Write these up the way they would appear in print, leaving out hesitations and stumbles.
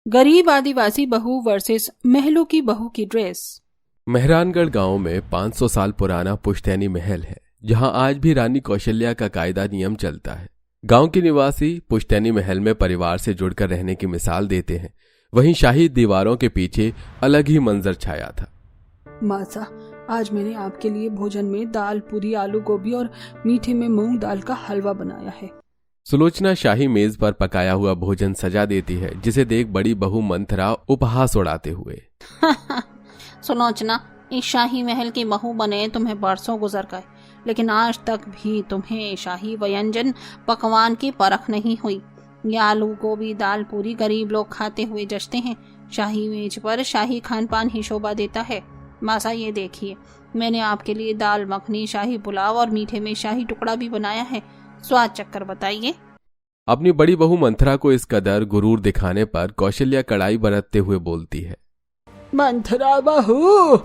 गरीब आदिवासी बहू वर्सेस महलों की बहू की ड्रेस। मेहरानगढ़ गांव में 500 साल पुराना पुश्तैनी महल है, जहां आज भी रानी कौशल्या का कायदा नियम चलता है। गांव के निवासी पुश्तैनी महल में परिवार से जुड़कर रहने की मिसाल देते हैं। वहीं शाही दीवारों के पीछे अलग ही मंजर छाया था। मासा, आज मैंने आपके लिए भोजन में दाल, पूरी, आलू गोभी और मीठे में मूंग दाल का हलवा बनाया है। सुलोचना शाही मेज पर पकाया हुआ भोजन सजा देती है, जिसे देख बड़ी बहू मंथरा उपहास उड़ाते हुए सुलोचना, इस शाही महल की बहू बने तुम्हें बरसों गुजर गए, लेकिन आज तक भी तुम्हें शाही व्यंजन पकवान की परख नहीं हुई। ये आलू गोभी दाल पूरी गरीब लोग खाते हुए जचते हैं। शाही मेज पर शाही खान पान ही शोभा देता है। मासा, ये देखिए, मैंने आपके लिए दाल मखनी, शाही पुलाव और मीठे में शाही टुकड़ा भी बनाया है। स्वाद चक्कर बताइए। अपनी बड़ी बहू मंथरा को इस कदर गुरूर दिखाने पर कौशल्या कड़ाई बरतते हुए बोलती है, मंथरा बहू,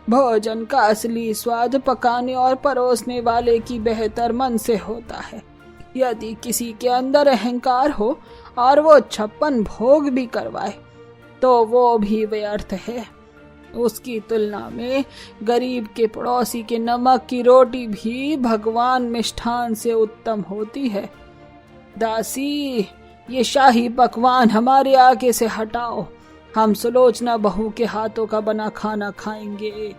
भोजन का असली स्वाद पकाने और परोसने वाले की बेहतर मन से होता है। यदि किसी के अंदर अहंकार हो और वो 56 भोग भी करवाए तो वो भी व्यर्थ है। उसकी तुलना में गरीब के पड़ोसी के नमक की रोटी भी भगवान मिष्ठान से उत्तम होती है। दासी, ये शाही पकवान हमारे आगे से हटाओ। हम सुलोचना बहू के हाथों का बना खाना खाएंगे।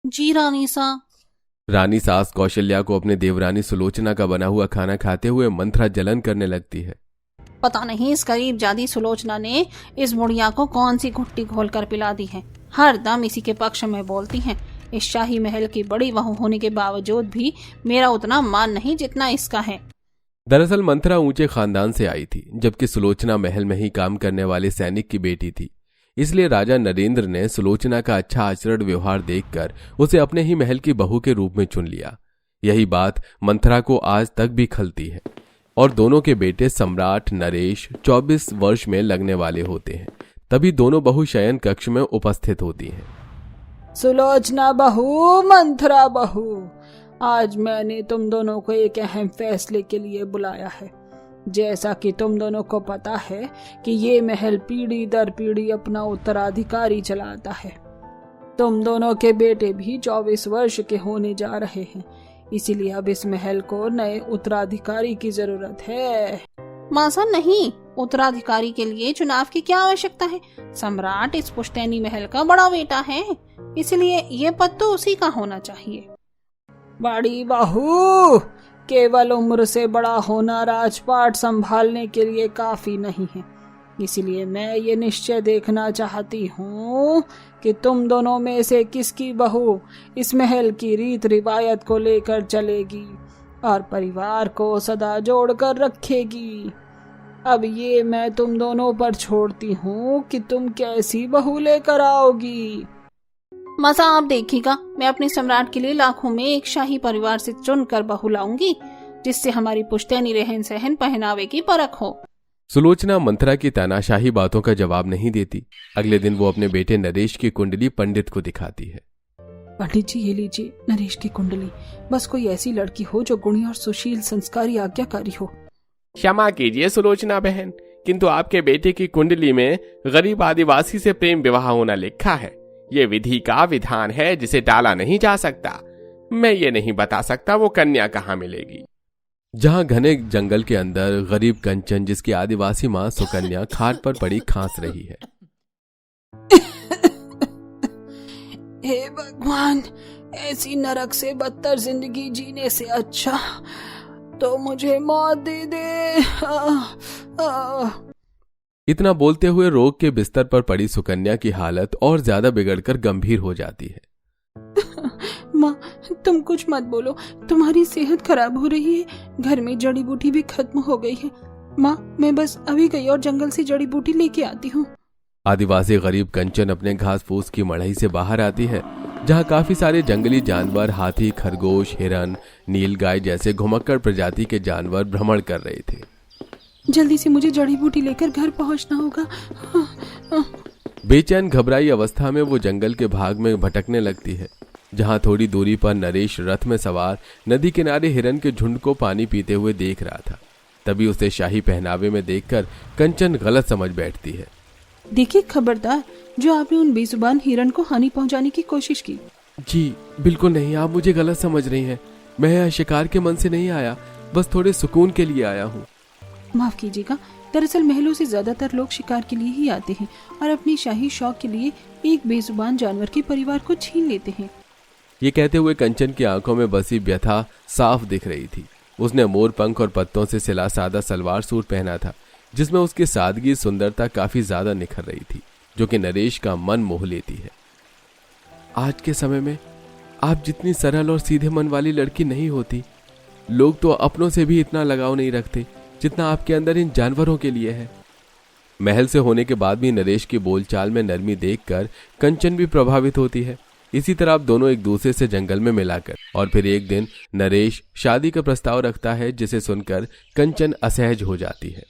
जी रानी सा। रानी सास कौशल्या को अपने देवरानी सुलोचना का बना हुआ खाना खाते हुए मंथरा जलन करने लगती है। पता नहीं इस गरीब जादी सुलोचना ने इस बुढ़िया को कौन सी घुट्टी घोल कर पिला दी है। हर दम इसी के पक्ष में बोलती हैं। इस शाही महल की बड़ी बहू होने के बावजूद भी मेरा उतना मान नहीं जितना इसका है। दरअसल मंथरा ऊंचे खानदान से आई थी, जबकि सुलोचना महल में ही काम करने वाले सैनिक की बेटी थी। इसलिए राजा नरेंद्र ने सुलोचना का अच्छा आचरण व्यवहार देखकर उसे अपने ही महल की बहू के रूप में चुन लिया। यही बात मंथरा को आज तक भी खलती है। और दोनों के बेटे सम्राट नरेश 24 वर्ष में लगने वाले होते हैं। तभी दोनों बहू शयन कक्ष में उपस्थित होती हैं। सुलोचना बहू, मंथरा बहू, आज मैंने तुम दोनों को एक अहम फैसले के लिए बुलाया है। जैसा कि तुम दोनों को पता है कि ये महल पीढ़ी दर पीढ़ी अपना उत्तराधिकारी चलाता है। तुम दोनों के बेटे भी 24 वर्ष के होने जा रहे हैं, इसीलिए अब इस महल को नए उत्तराधिकारी की जरूरत है। मासा, नहीं, उत्तराधिकारी के लिए चुनाव की क्या आवश्यकता है। सम्राट इस पुश्तैनी महल का बड़ा बेटा है, इसलिए ये पद तो उसी का होना चाहिए। बड़ी बहू, केवल उम्र से बड़ा होना राजपाट संभालने के लिए काफी नहीं है। इसलिए मैं ये निश्चय देखना चाहती हूँ कि तुम दोनों में से किसकी बहू इस महल की रीत रिवायत को लेकर चलेगी और परिवार को सदा जोड़कर रखेगी। अब ये मैं तुम दोनों पर छोड़ती हूँ कि तुम कैसी बहू लेकर आओगी। मजा आप देखिएगा, मैं अपने सम्राट के लिए लाखों में एक शाही परिवार से चुनकर बहू लाऊंगी, जिससे हमारी पुश्तैनी रहन सहन पहनावे की परख हो। सुलोचना मंथरा की तानाशाही बातों का जवाब नहीं देती। अगले दिन वो अपने बेटे नरेश की कुंडली पंडित को दिखाती है। पंडित जी, ये लीजिए नरेश की कुंडली। बस कोई ऐसी लड़की हो जो गुणी और सुशील, संस्कारी, आज्ञाकारी हो। क्षमा कीजिए सुलोचना बहन, किंतु आपके बेटे की कुंडली में गरीब आदिवासी से प्रेम विवाह होना लिखा है। ये विधि का विधान है जिसे टाला नहीं जा सकता। मैं ये नहीं बता सकता वो कन्या कहाँ मिलेगी। जहां घने जंगल के अंदर गरीब कंचन, जिसकी आदिवासी मां सुकन्या खाट पर पड़ी खांस रही है। हे भगवान, ऐसी नरक से बदतर जिंदगी जीने से अच्छा तो मुझे मौत दे दे। इतना बोलते हुए रोग के बिस्तर पर पड़ी सुकन्या की हालत और ज्यादा बिगड़कर गंभीर हो जाती है। माँ, तुम कुछ मत बोलो, तुम्हारी सेहत खराब हो रही है। घर में जड़ी बूटी भी खत्म हो गई है। माँ, मैं बस अभी गई और जंगल से जड़ी बूटी लेके आती हूँ। आदिवासी गरीब कंचन अपने घास फूस की मड़ई से बाहर आती है, जहाँ काफी सारे जंगली जानवर, हाथी, खरगोश, हिरन, नीलगाय जैसे घुमक्कड़ प्रजाति के जानवर भ्रमण कर रहे थे। जल्दी से मुझे जड़ी बूटी लेकर घर पहुंचना होगा। बेचैन घबराई अवस्था में वो जंगल के भाग में भटकने लगती है, जहां थोड़ी दूरी पर नरेश रथ में सवार नदी किनारे हिरन के झुंड को पानी पीते हुए देख रहा था। तभी उसे शाही पहनावे में देखकर कंचन गलत समझ बैठती है। देखिए खबरदार, जो आपने उन बेजुबान हिरण को हानि पहुंचाने की कोशिश की। जी बिल्कुल नहीं, आप मुझे गलत समझ रही हैं। मैं यहाँ शिकार के मन से नहीं आया, बस थोड़े सुकून के लिए आया हूँ। माफ कीजिएगा, दरअसल महलों से ज्यादातर लोग शिकार के लिए ही आते हैं और अपनी शाही शौक के लिए एक बेजुबान जानवर के परिवार को छीन लेते हैं। ये कहते हुए कंचन की आंखों में बसी व्यथा साफ दिख रही थी। उसने मोर पंख और पत्तों से सिला सादा सलवार सूट पहना था, जिसमें उसकी सादगी सुंदरता काफी ज्यादा निखर रही थी, जो कि नरेश का मन मोह लेती है। आज के समय में आप जितनी सरल और सीधे मन वाली लड़की नहीं होती। लोग तो अपनों से भी इतना लगाव नहीं रखते जितना आपके अंदर इन जानवरों के लिए है। महल से होने के बाद भी नरेश की बोलचाल में नरमी देखकर कंचन भी प्रभावित होती है। इसी तरह आप दोनों एक दूसरे से जंगल में मिलाकर और फिर एक दिन नरेश शादी का प्रस्ताव रखता है, जिसे सुनकर कंचन असहज हो जाती है।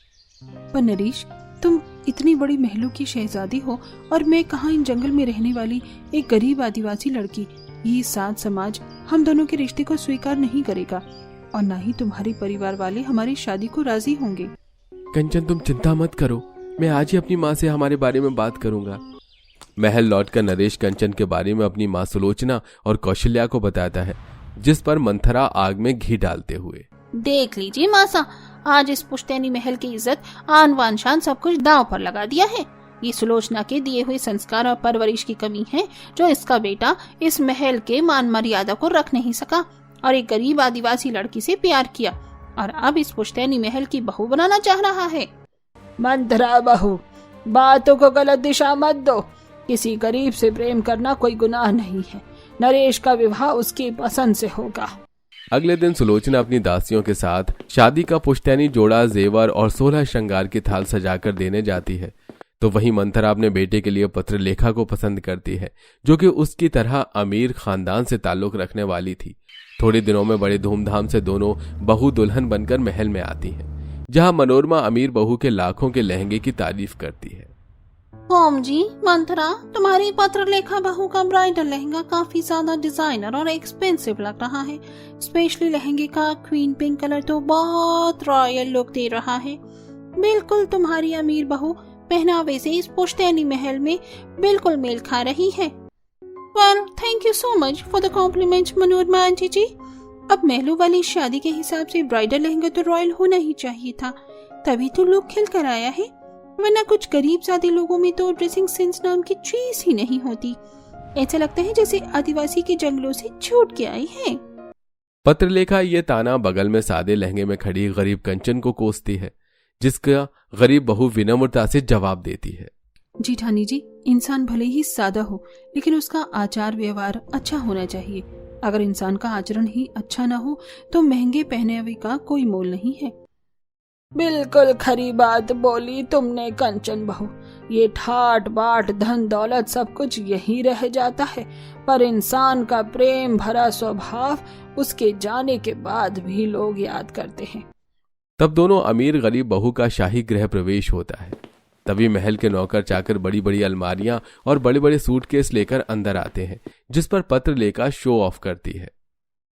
पर नरेश, तुम इतनी बड़ी महलों की शहजादी हो और मैं कहाँ इन जंगल में रहने वाली एक गरीब आदिवासी लड़की। ये सात समाज हम दोनों के रिश्ते को स्वीकार नहीं करेगा और न ही तुम्हारे परिवार वाले हमारी शादी को राजी होंगे। कंचन तुम चिंता मत करो, मैं आज ही अपनी माँ से हमारे बारे में बात करूंगा। महल लौटकर नरेश कंचन के बारे में अपनी माँ सुलोचना और कौशल्या को बताता है, जिस पर मंथरा आग में घी डालते हुए, देख लीजिए मासा, आज इस पुश्तैनी महल की इज्जत, आन बान शान सब कुछ दांव पर लगा दिया है। ये सुलोचना के दिए हुए संस्कार और परवरिश की कमी है, जो इसका बेटा इस महल के मान मर्यादा को रख नहीं सका और एक गरीब आदिवासी लड़की से प्यार किया और अब इस पुश्तैनी महल की बहू बनाना चाह रहा है। मंथरा बहू, बातों को गलत दिशा मत दो। किसी गरीब से प्रेम करना कोई गुनाह नहीं है। नरेश का विवाह उसकी पसंद से होगा। अगले दिन सुलोचना अपनी दासियों के साथ शादी का पुश्तैनी जोड़ा, जेवर और 16 श्रृंगार की थाल सजाकर देने जाती है। तो वहीं मंथरा अपने बेटे के लिए पत्रलेखा को पसंद करती है, जो कि उसकी तरह अमीर खानदान से ताल्लुक रखने वाली थी। थोड़े दिनों में बड़े धूमधाम से दोनों बहू दुल्हन बनकर महल में आती हैं, जहां मनोरमा अमीर बहू के लाखों के लहंगे की तारीफ करती है। ओम जी, मंथरा, तुम्हारी पत्रलेखा बहू का ब्राइडल लहंगा काफी ज्यादा डिजाइनर और एक्सपेंसिव लग रहा है। स्पेशली लहंगे का क्वीन पिंक कलर तो बहुत रॉयल लुक दे रहा है। बिल्कुल तुम्हारी अमीर बहू पहनावे से इस पुश्तैनी महल में बिल्कुल मेल खा रही है। Well, thank you so much for the compliment Manorama aunty ji. अब महलों वाली शादी के हिसाब से ब्राइडल लहंगा तो रॉयल होना ही चाहिए था, तभी तो लुक खिल कर आया है। वरना कुछ गरीब सादे लोगों में तो ड्रेसिंग सेंस नाम की चीज ही नहीं होती। ऐसा लगता है जैसे आदिवासी के जंगलों से छूट के आई है। पत्रलेखा ये ताना बगल में सादे लहंगे में खड़ी गरीब कंचन को कोसती है, जिसका गरीब बहू विनम्रता से जवाब देती है। जी ठानी जी, इंसान भले ही सादा हो, लेकिन उसका आचार व्यवहार अच्छा होना चाहिए। अगर इंसान का आचरण ही अच्छा न हो तो महंगे पहनावे का कोई मोल नहीं है। बिल्कुल खरी बात बोली तुमने कंचन बहू। ये ठाट बाट धन दौलत सब कुछ यही रह जाता है, पर इंसान का प्रेम भरा स्वभाव उसके जाने के बाद भी लोग याद करते हैं। तब दोनों अमीर गरीब बहू का शाही गृह प्रवेश होता है। तभी महल के नौकर चाकर बड़ी बड़ी अलमारियां और बड़े बड़े सूटकेस लेकर अंदर आते हैं, जिस पर पत्रलेखा शो ऑफ करती है।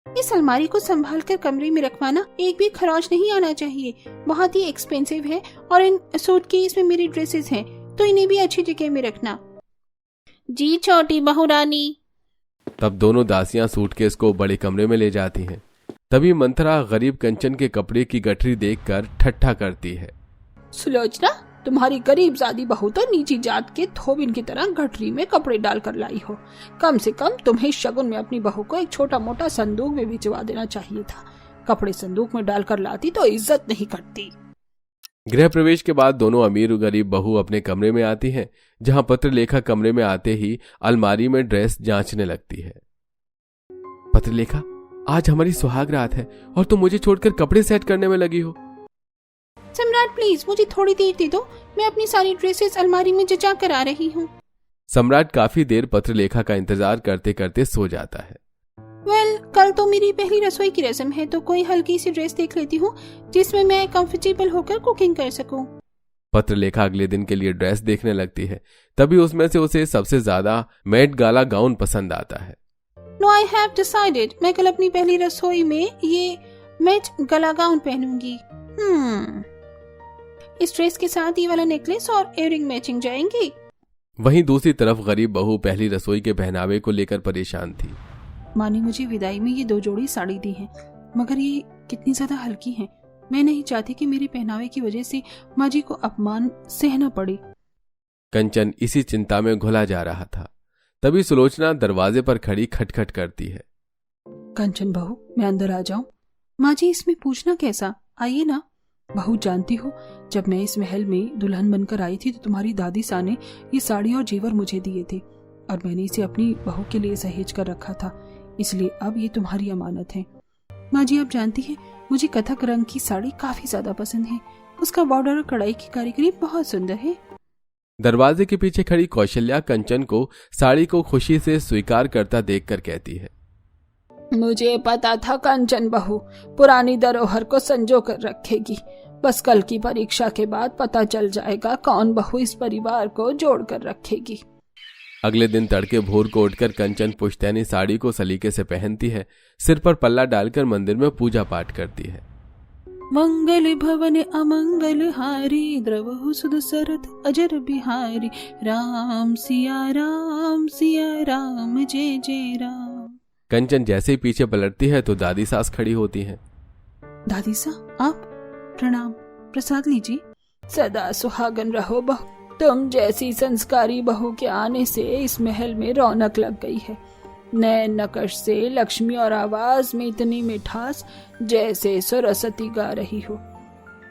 इस अलमारी को संभाल कर कमरे में रखवाना, एक भी खरोच नहीं आना चाहिए। बहुत ही एक्सपेंसिव है और इन सूटकेस में मेरी ड्रेसेस हैं, तो इन्हें भी अच्छी जगह में रखना। जी छोटी बहू रानी। तब दोनों दासियां सूटकेस को बड़े कमरे में ले जाती हैं। तभी मंथरा गरीब कंचन के कपड़े की गठरी देखकर ठट्ठा करती है। सुलोचना, तुम्हारी गरीब जादी बहू तो नीची जात के धोबिन की तरह गठरी में कपड़े डालकर लाई हो। कम से कम तुम्हें शगुन में अपनी बहू को एक छोटा मोटा संदूक में भिजवा देना चाहिए था। कपड़े संदूक में डालकर लाती तो इज्जत नहीं करती। गृह प्रवेश के बाद दोनों अमीर गरीब बहू अपने कमरे में आती हैं, जहां पत्रलेखा कमरे में आते ही अलमारी में ड्रेस जांचने लगती है। पत्रलेखा, आज हमारी सुहाग रात है और तुम मुझे छोड़कर कपड़े सेट करने में लगी हो। सम्राट प्लीज मुझे थोड़ी देर दे दो, मैं अपनी सारी ड्रेसेस अलमारी में जचा कर आ रही हूँ। सम्राट काफी देर पत्रलेखा का इंतजार करते करते सो जाता है। वेल, कल तो मेरी पहली रसोई की रस्म है, तो कोई हल्की सी ड्रेस देख लेती हूँ जिसमें मैं कंफर्टेबल होकर कुकिंग कर सकूँ। पत्रलेखा अगले दिन के लिए ड्रेस देखने लगती है। तभी उसमें से उसे सबसे ज्यादा मेट गाला गाउन पसंद आता है। नो, आई हैव डिसाइडेड, मैं कल अपनी पहली रसोई में ये मेट गला गाउन पहनूंगी। इस ड्रेस के साथ ये वाला नेकलेस और इयररिंग मैचिंग जाएंगी। वहीं दूसरी तरफ गरीब बहू पहली रसोई के पहनावे को लेकर परेशान थी। माँ ने मुझे विदाई में ये 2 जोड़ी साड़ी दी है, मगर ये कितनी ज्यादा हल्की हैं। मैं नहीं चाहती कि मेरे पहनावे की वजह से माँ जी को अपमान सहना पड़े। कंचन इसी चिंता में घुला जा रहा था। तभी सुलोचना दरवाजे पर खड़ी खटखट करती है। कंचन बहू, मैं अंदर आ जाऊं? माँ जी, इसमें पूछना कैसा, आइए ना। बहू, जानती हो, जब मैं इस महल में दुल्हन बनकर आई थी तो तुम्हारी दादी सा ने ये साड़ी और जेवर मुझे दिए थे और मैंने इसे अपनी बहू के लिए सहेज कर रखा था, इसलिए अब ये तुम्हारी अमानत है। माँ जी, आप जानती हैं, मुझे कथक रंग की साड़ी काफी ज्यादा पसंद है। उसका बॉर्डर और कढ़ाई की कारीगरी बहुत सुंदर है। दरवाजे के पीछे खड़ी कौशल्या कंचन को साड़ी को खुशी से स्वीकार करता देखकर कहती है, मुझे पता था कंचन बहू पुरानी धरोहर को संजो कर रखेगी। बस कल की परीक्षा के बाद पता चल जाएगा कौन बहू इस परिवार को जोड़ कर रखेगी। अगले दिन तड़के भोर को उठकर कंचन पुश्तैनी साड़ी को सलीके से पहनती है, सिर पर पल्ला डालकर मंदिर में पूजा पाठ करती है। मंगल भवन अमंगल हारी, द्रवहु सुध सरथ अजर बिहारी, राम सिया राम जय जय राम। कंचन जैसे ही पीछे पलटती है तो दादी सास खड़ी होती हैं। दादी सा, आप? प्रणाम, प्रसाद लीजिए। सदा सुहागन रहो बहू, तुम जैसी संस्कारी बहू के आने से इस महल में रौनक लग गई है। नए नकश से लक्ष्मी और आवाज में इतनी मिठास जैसे सरस्वती गा रही हो।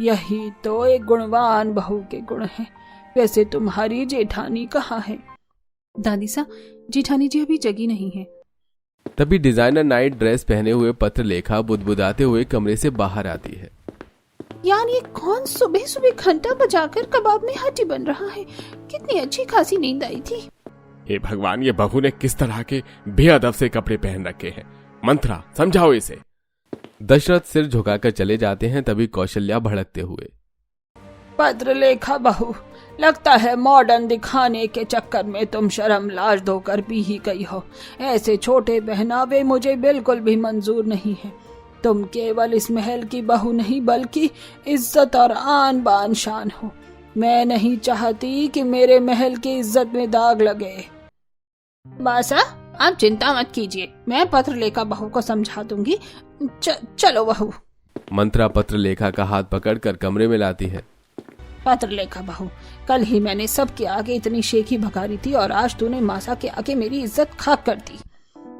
यही तो एक गुणवान बहू के गुण हैं। वैसे तुम्हारी जेठानी कहाँ है? दादी सा, जेठानी जी अभी जगी नहीं है। तभी डिजाइनर नाइट ड्रेस पहने हुए पत्रलेखा बुदबुदाते हुए कमरे से बाहर आती है। यार, ये कौन सुबह सुबह घंटा बजाकर कबाब में हड्डी बन रहा है? कितनी अच्छी खासी नींद आई थी। हे भगवान, ये बहू ने किस तरह के बेअदब से कपड़े पहन रखे हैं। मंत्रा, समझाओ इसे। दशरथ सिर झुकाकर चले जाते हैं। तभी कौशल्या भड़कते हुए, पत्रलेखा बहू, लगता है मॉडर्न दिखाने के चक्कर में तुम शर्म लाज धोकर पी ही गई हो। ऐसे छोटे पहनावे मुझे बिल्कुल भी मंजूर नहीं है। तुम केवल इस महल की बहू नहीं बल्कि इज्जत और आन बान शान हो। मैं नहीं चाहती कि मेरे महल की इज्जत में दाग लगे। बासा, आप चिंता मत कीजिए, मैं पत्रलेखा बहू को समझा दूंगी। चलो बहू। मंत्रा पत्रलेखा का हाथ पकड़कर कमरे में लाती है। पत्रलेखा बहू, कल ही मैंने सबके आगे इतनी शेखी भगारी थी और आज तूने मासा के आगे मेरी इज्जत खाक कर दी।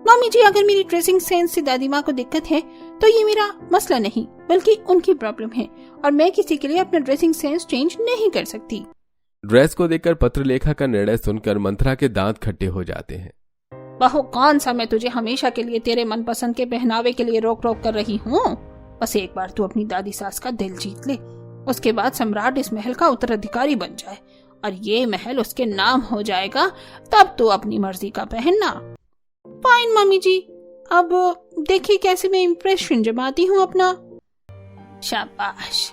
मम्मी जी, अगर मेरी ड्रेसिंग सेंस से दादी माँ को दिक्कत है तो ये मेरा मसला नहीं बल्कि उनकी प्रॉब्लम है और मैं किसी के लिए अपना ड्रेसिंग सेंस चेंज नहीं कर सकती। ड्रेस को देखकर पत्रलेखा का निर्णय सुनकर मंत्रा के दांत खट्टे हो जाते हैं। बहू, कौन सा मैं तुझे हमेशा के लिए तेरे मनपसंद के पहनावे के लिए रोक रोक कर रही हूँ। बस एक बार तू अपनी दादी सास का दिल जीत ले, उसके बाद सम्राट इस महल का उत्तराधिकारी बन जाए और ये महल उसके नाम हो जाएगा। तब तू अपनी मर्जी का पहनना। फाइन मम्मी जी, अब देखिए कैसे मैं इम्प्रेशन जमाती हूँ अपना। शाबाश,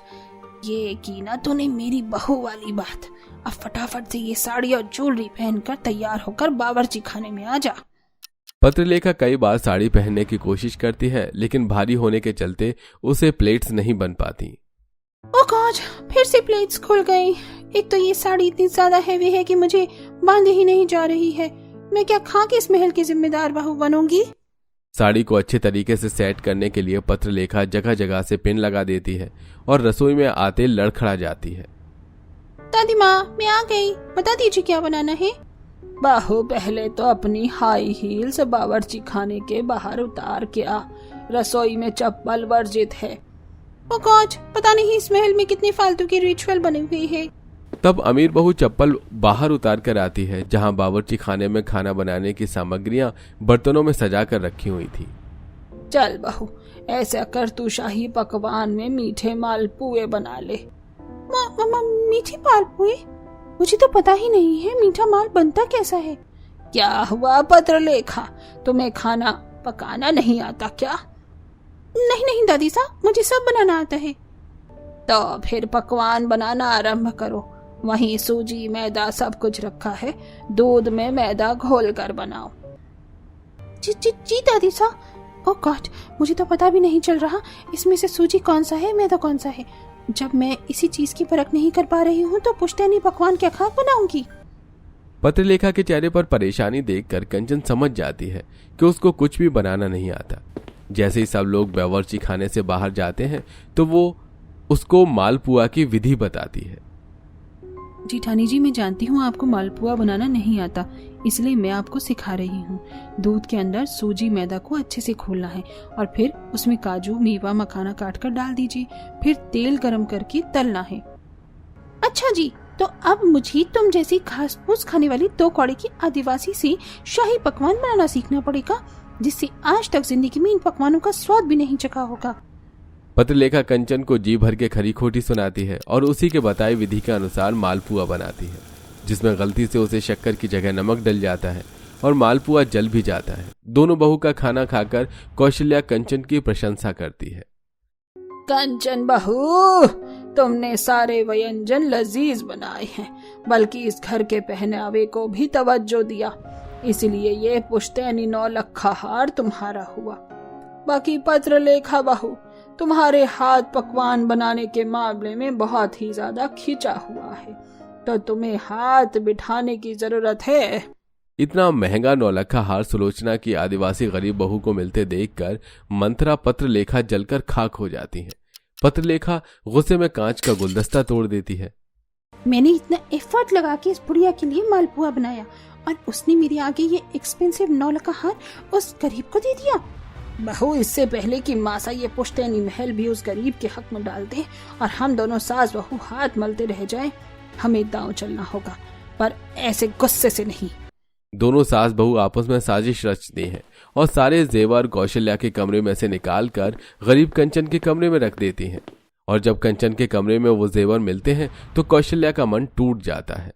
ये की ना तूने मेरी बहू वाली बात। अब फटाफट से ये साड़ी और ज्वेलरी पहनकर तैयार होकर बावर्ची खाने में आ जा। पत्रलेखा कई बार साड़ी पहनने की कोशिश करती है, लेकिन भारी होने के चलते उसे प्लेट्स नहीं बन पाती। ओह गॉड, फिर से प्लेट्स खुल गई। एक तो ये साड़ी इतनी ज्यादा हैवी है कि मुझे बांधे ही नहीं जा रही है। मैं क्या खा के इस महल की जिम्मेदार बहू बनूंगी? साड़ी को अच्छे तरीके से सेट करने के लिए पत्रलेखा जगह जगह से पिन लगा देती है और रसोई में आते लड़खड़ा जाती है। दादी माँ, मैं आ गई, बता दीजिए क्या बनाना है। बहू, पहले तो अपनी हाई हील्स बावर्ची खाने के बाहर उतार के आ। रसोई में चप्पल वर्जित है। ओह गॉड, पता नहीं इस महल में कितनी फालतू की रिचुअल बनी हुई है। तब अमीर बहू चप्पल बाहर उतार कर आती है, जहां बावर्ची खाने में खाना बनाने की सामग्रियां बर्तनों में सजा कर रखी हुई थी। चल बहू, ऐसा कर तू शाही पकवान में मीठे मालपुए बना ले। मीठी मालपुए? मुझे तो पता ही नहीं है मीठा माल बनता कैसा है। क्या हुआ पत्रलेखा, तुम्हें खाना पकाना नहीं आता क्या? नहीं दादी साहब, मुझे सब बनाना आता है। तो फिर पकवान बनाना आरंभ करो। वहीं सूजी मैदा सब कुछ रखा है, दूध में मैदा घोल कर बनाओ। जी दादी साहब। ओह गॉड, मुझे तो पता भी नहीं चल रहा इसमें से सूजी कौन सा है मैदा कौन सा है। जब मैं इसी चीज की परख नहीं कर पा रही हूँ तो पुश्तैनी पकवान क्या खाक बनाऊंगी। पत्रलेखा के चेहरे पर परेशानी देखकर कंचन समझ जाती है कि उसको कुछ भी बनाना नहीं आता। जैसे ही सब लोग बावर्ची खाने से बाहर जाते हैं तो वो उसको मालपुआ की विधि बताती है। जेठानी जी, मैं जानती हूँ आपको मालपुआ बनाना नहीं आता, इसलिए मैं आपको सिखा रही हूँ। दूध के अंदर सूजी मैदा को अच्छे से घोलना है और फिर उसमें काजू मेवा मखाना काट कर डाल दीजिए। फिर तेल गरम करके तलना है। अच्छा जी, तो अब मुझे तुम जैसी घास फूस खाने वाली 2 कौड़े की आदिवासी से शाही पकवान बनाना सीखना पड़ेगा, जिससे आज तक जिंदगी में इन पकवानों का स्वाद भी नहीं चखा होगा। पत्रलेखा कंचन को जी भर के खरी खोटी सुनाती है और उसी के बताई विधि के अनुसार मालपुआ बनाती है, जिसमें गलती से उसे शक्कर की जगह नमक डल जाता है और मालपुआ जल भी जाता है। दोनों बहू का खाना खाकर कौशल्या कंचन की प्रशंसा करती है। कंचन बहू, तुमने सारे व्यंजन लजीज बनाए हैं, बल्कि इस घर के पहनावे को भी तवज्जो दिया, इसलिए ये पुश्तैनी 9 लखा हार तुम्हारा हुआ। बाकी पत्रलेखा बहू, तुम्हारे हाथ पकवान बनाने के मामले में बहुत ही ज्यादा खिंचा हुआ है, तो तुम्हें हाथ बिठाने की जरूरत है। इतना महंगा 9 लखा हार सुलोचना की आदिवासी गरीब बहू को मिलते देखकर मंत्रा पत्रलेखा जलकर खाक हो जाती है। पत्रलेखा गुस्से में कांच का गुलदस्ता तोड़ देती है। मैंने इतना एफर्ट लगा के इस बुढ़िया के लिए मालपुआ बनाया और उसने मेरे आगे ये एक्सपेंसिव 9 लखा हार उस गरीब को दे दिया। बहू, इससे पहले कि मासा ये पुश्तैनी महल भी उस गरीब के हक में डाल दे और हम दोनों सास बहू हाथ मलते रह जाएं, हमें दांव चलना होगा, पर ऐसे गुस्से से नहीं। दोनों सास बहू आपस में साजिश रचती हैं और सारे जेवर कौशल्या के कमरे में से निकालकर गरीब कंचन के कमरे में रख देती हैं। और जब कंचन के कमरे में वो जेवर मिलते हैं तो कौशल्या का मन टूट जाता है।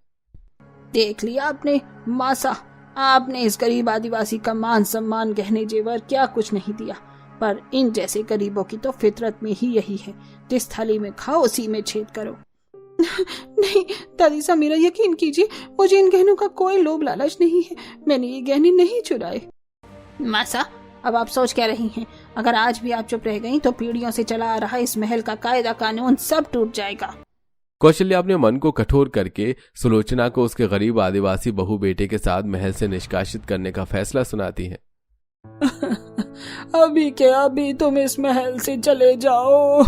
देख लिया आपने मासा, आपने इस गरीब आदिवासी का मान सम्मान गहने जेवर क्या कुछ नहीं दिया, पर इन जैसे गरीबों की तो फितरत में ही यही है, जिस थाली में खाओ उसी में छेद करो। नहीं दादी साहब, मेरा यकीन कीजिए, मुझे इन गहनों का कोई लोभ लालच नहीं है। मैंने ये गहने नहीं चुराए। मासा, अब आप सोच क्या रही हैं? अगर आज भी आप चुप रह गईं तो पीढ़ियों से चला आ रहा इस महल का कायदा कानून सब टूट जाएगा। कौशल्या अपने मन को कठोर करके सुलोचना को उसके गरीब आदिवासी बहू बेटे के साथ महल से निष्कासित करने का फैसला सुनाती है। अभी के अभी तुम इस महल से चले जाओ।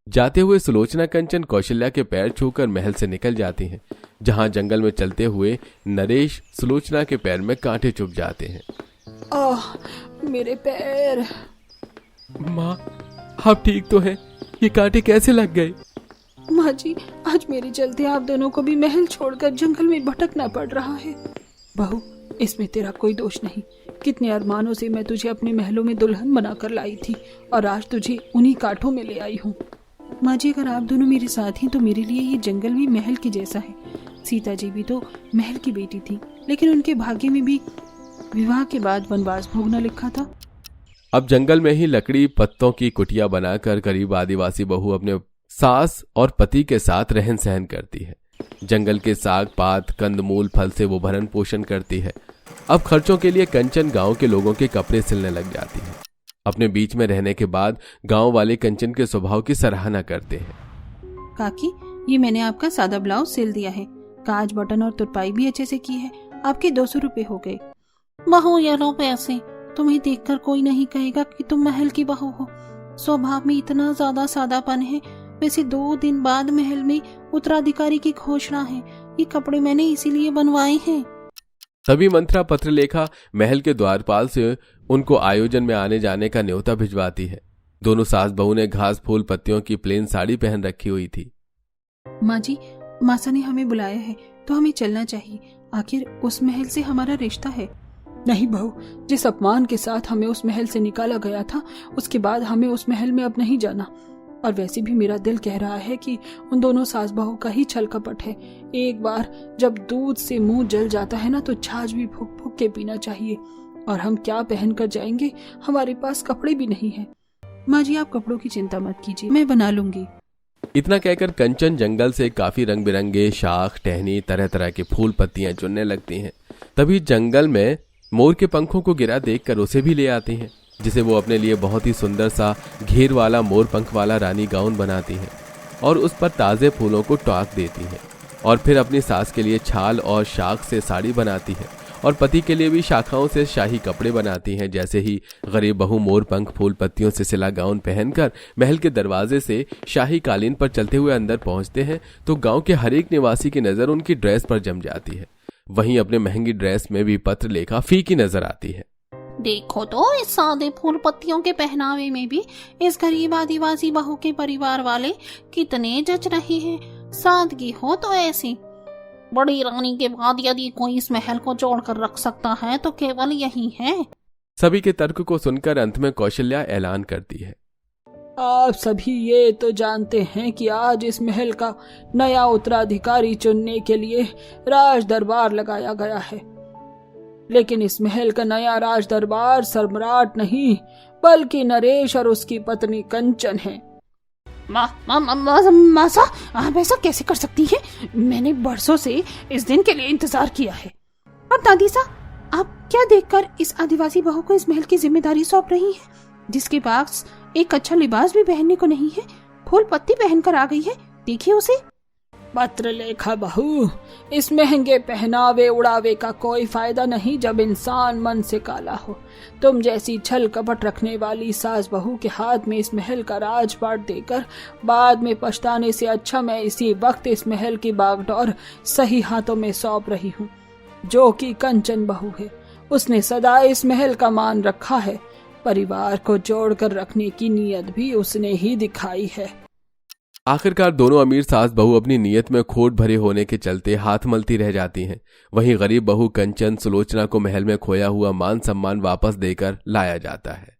जाते हुए सुलोचना कंचन कौशल्या के पैर छूकर महल से निकल जाती हैं, जहां जंगल में चलते हुए नरेश सुलोचना के पैर में कांटे चुभ जाते हैं। मेरे पैर। माँ, आप ठीक तो हैं? ये कांटे कैसे लग गए? माँ जी, आज मेरे चलते आप दोनों को भी महल छोड़कर जंगल में भटकना पड़ रहा है। बहू, इसमें तेरा कोई दोष नहीं। कितने अरमानों से मैं तुझे अपने महलों में दुल्हन बनाकर लाई थी और आज तुझे उन्हीं कांटों में ले आई हूँ। माँ जी, अगर आप दोनों मेरे साथ हैं तो मेरे लिए ये जंगल भी महल के जैसा है। सीता जी भी तो महल की बेटी थी, लेकिन उनके भाग्य में भी विवाह के बाद वनवास भोगना लिखा था। अब जंगल में ही लकड़ी पत्तों की कुटिया बनाकर गरीब आदिवासी बहू अपने सास और पति के साथ रहन सहन करती है। जंगल के साग पात कंदमूल फल से वो भरण पोषण करती है। अब खर्चों के लिए कंचन गांव के लोगों के कपड़े सिलने लग जाती है। अपने बीच में रहने के बाद गांव वाले कंचन के स्वभाव की सराहना करते हैं। काकी, ये मैंने आपका सादा ब्लाउज सिल दिया है, काज बटन और तुरपाई भी अच्छे से की है। आपके 200 रुपए हो गए। बहू, ये लो पैसे। तुम्हें देखकर कोई नहीं कहेगा कि तुम महल की बहू हो। स्वभाव में इतना ज्यादा सादापन है। वैसे 2 दिन बाद महल में उत्तराधिकारी की घोषणा है। ये कपड़े मैंने इसीलिए बनवाए हैं। तभी मंत्रा पत्रलेखा महल के द्वारपाल से उनको आयोजन में आने जाने का न्योता भिजवाती है। दोनों सास बहू ने घास फूल पत्तियों की प्लेन साड़ी पहन रखी हुई थी। माँ जी, मासा ने हमें बुलाया है तो हमें चलना चाहिए। आखिर उस महल से हमारा रिश्ता है। नहीं बहू, जिस अपमान के साथ हमें उस महल से निकाला गया था, उसके बाद हमें उस महल में अब नहीं जाना। और वैसे भी मेरा दिल कह रहा है कि उन दोनों सास बहू का ही छल कपट है। एक बार जब दूध से मुंह जल जाता है ना, तो छाछ भी फूक फूक के पीना चाहिए। और हम क्या पहन कर जाएंगे? हमारे पास कपड़े भी नहीं है। माँ जी, आप कपड़ों की चिंता मत कीजिए, मैं बना लूंगी। इतना कहकर कंचन जंगल से काफी रंग बिरंगे शाख टहनी तरह तरह के फूल पत्तियां चुनने लगती हैं। तभी जंगल में मोर के पंखों को गिरा देखकर उसे भी ले आती हैं, जिसे वो अपने लिए बहुत ही सुंदर सा घेर वाला मोर पंख वाला रानी गाउन बनाती हैं। और उस पर ताज़े फूलों को टोक देती हैं और फिर अपनी सास के लिए छाल और शाख से साड़ी बनाती है और पति के लिए भी शाखाओं से शाही कपड़े बनाती हैं। जैसे ही गरीब बहू मोर पंख फूल पत्तियों से सिला गाउन पहनकर महल के दरवाजे से शाही कालीन पर चलते हुए अंदर पहुंचते हैं तो गांव के हर एक निवासी की नजर उनकी ड्रेस पर जम जाती है। वहीं अपने महंगी ड्रेस में भी पत्र लेखा फीकी नजर आती है। देखो तो इस सादे फूल पत्तियों के पहनावे में भी इस गरीब आदिवासी बहू के परिवार वाले कितने जच रहे हैं। सादगी हो तो ऐसी। बड़ी रानी के बाद यदि कोई इस महल को जोड़ कर रख सकता है तो केवल यही है। सभी के तर्क को सुनकर अंत में कौशल्या ऐलान करती है, आप सभी ये तो जानते हैं कि आज इस महल का नया उत्तराधिकारी चुनने के लिए राज दरबार लगाया गया है। लेकिन इस महल का नया राज दरबार सम्राट नहीं बल्कि नरेश और उसकी पत्नी कंचन है। मासा, आप ऐसा कैसे कर सकती हैं? मैंने बरसों से इस दिन के लिए इंतजार किया है। और दादी सा, आप क्या देखकर इस आदिवासी बहू को इस महल की जिम्मेदारी सौंप रही हैं, जिसके पास एक अच्छा लिबास भी पहनने को नहीं है, फूल पत्ती पहनकर आ गई है। देखिए उसे। पत्र लेखा बहू, इस महंगे पहनावे उड़ावे का कोई फायदा नहीं जब इंसान मन से काला हो। तुम जैसी छल कपट रखने वाली सास बहू के हाथ में इस महल का राजपाट देकर बाद में पछताने से अच्छा मैं इसी वक्त इस महल की बागडोर सही हाथों में सौंप रही हूँ, जो कि कंचन बहू है। उसने सदा इस महल का मान रखा है। परिवार को जोड़कर रखने की नीयत भी उसने ही दिखाई है। आखिरकार दोनों अमीर सास बहू अपनी नीयत में खोट भरे होने के चलते हाथ मलती रह जाती हैं। वहीं गरीब बहू कंचन सुलोचना को महल में खोया हुआ मान सम्मान वापस देकर लाया जाता है।